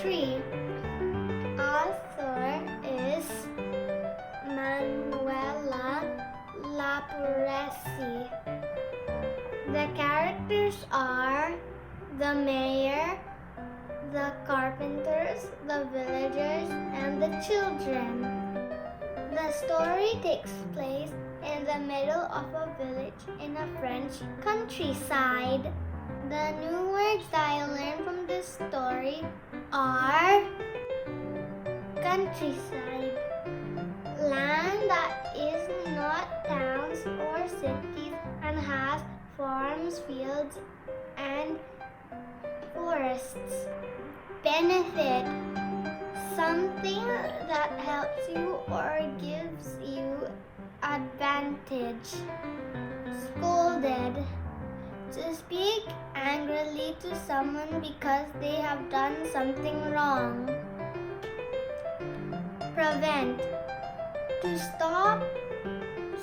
tree. Author is Manuela Laporesi. The characters are the mayor, the carpenters, the villagers, and the children. The story takes place in the middle of a village in a French countryside. The new words I learned from this story are countryside, land that is not towns or cities and has farms, fields, and forests. Benefit, something that helps you or gives you advantage. Scolded, to speak angrily to someone because they have done something wrong. Prevent, to stop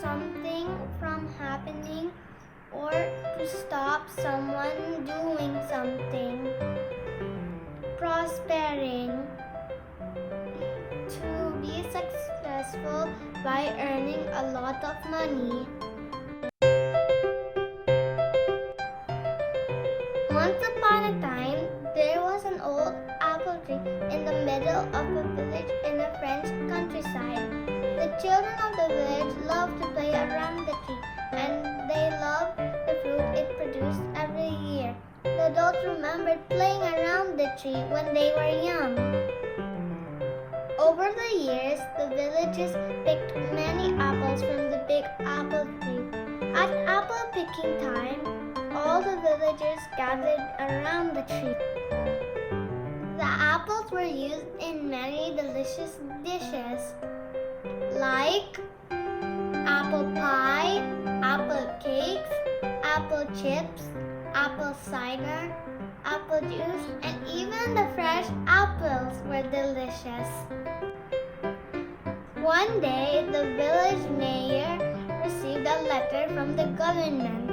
something from happening or to stop someone doing something. Prospering, to be successful by earning a lot of money. Once upon a time, there was an old apple tree in the middle of a village in a French countryside. The children of the village loved to play around the tree, and they loved the fruit it produced every year. The adults remembered playing around the tree when they were young. Over the years, the villagers picked many apples from the big apple tree. At apple picking time, all the villagers gathered around the tree. The apples were used in many delicious dishes, like apple pie, apple cakes, apple chips, apple cider, apple juice, and even the fresh apples were delicious. One day, the village mayor received a letter from the government.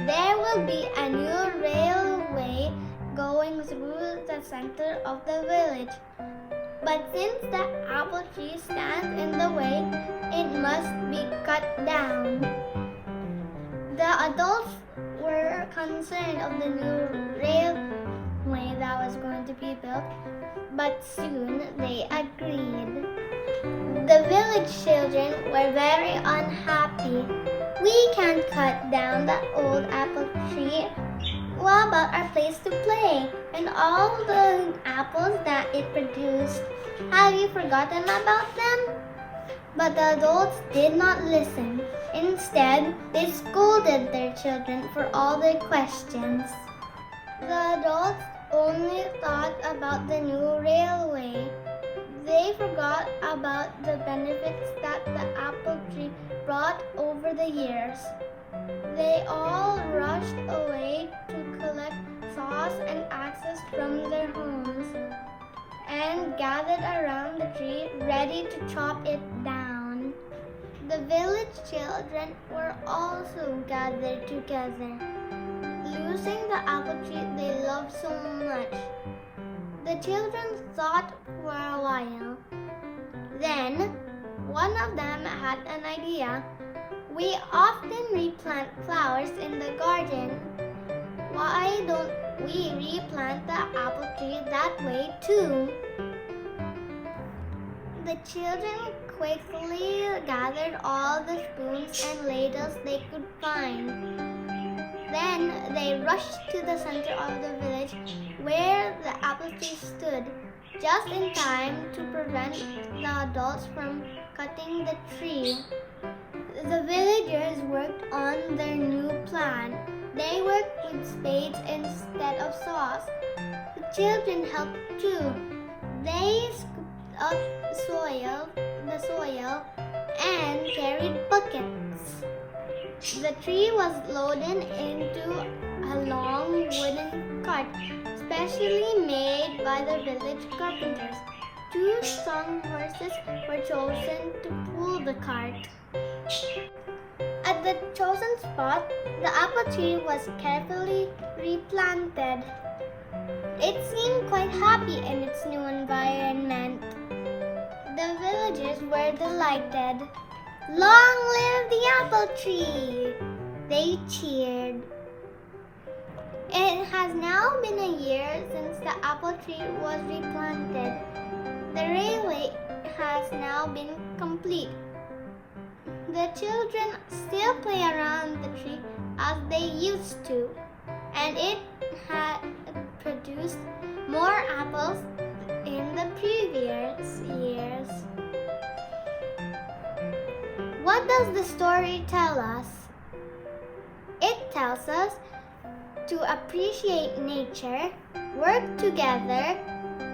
There will be a new railway going through the center of the village. But since the apple tree stands in the way, it must be cut down. The adults were concerned of the new railway that was going to be built, but soon they agreed. The village children were very unhappy. We can't cut down that old apple tree. What about our place to play and all the apples that it produced? Have you forgotten about them? But the adults did not listen. Instead, they scolded their children for all their questions. The adults only thought about the new railway. They forgot about the benefits that the apple tree brought over the years. They all rushed away to collect saws and axes from their homes and gathered around the tree ready to chop it down. The village children were also gathered together, losing the apple tree they loved so much. The children thought for a while. Then, one of them had an idea. We often replant flowers in the garden. Why don't we replant the apple tree that way too? The children quickly gathered all the spoons and ladles they could find. Then they rushed to the center of the village where the apple tree stood, just in time to prevent the adults from cutting the tree. The villagers worked on their new plan. They worked with spades instead of saws. The children helped too. They scooped up the soil and carried buckets. The tree was loaded into a long wooden cart, specially made by the village carpenters. 2 strong horses were chosen to pull the cart. At the chosen spot, the apple tree was carefully replanted. It seemed quite happy in its new environment. The villagers were delighted. Long live the apple tree! They cheered. It has now been a year since the apple tree was replanted. The railway has now been complete. The children still play around the tree as they used to, and it had produced more apples in the previous years. What does the story tell us? It tells us to appreciate nature, work together,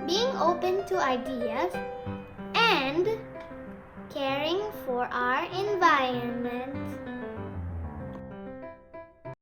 being open to ideas, and caring for our environment.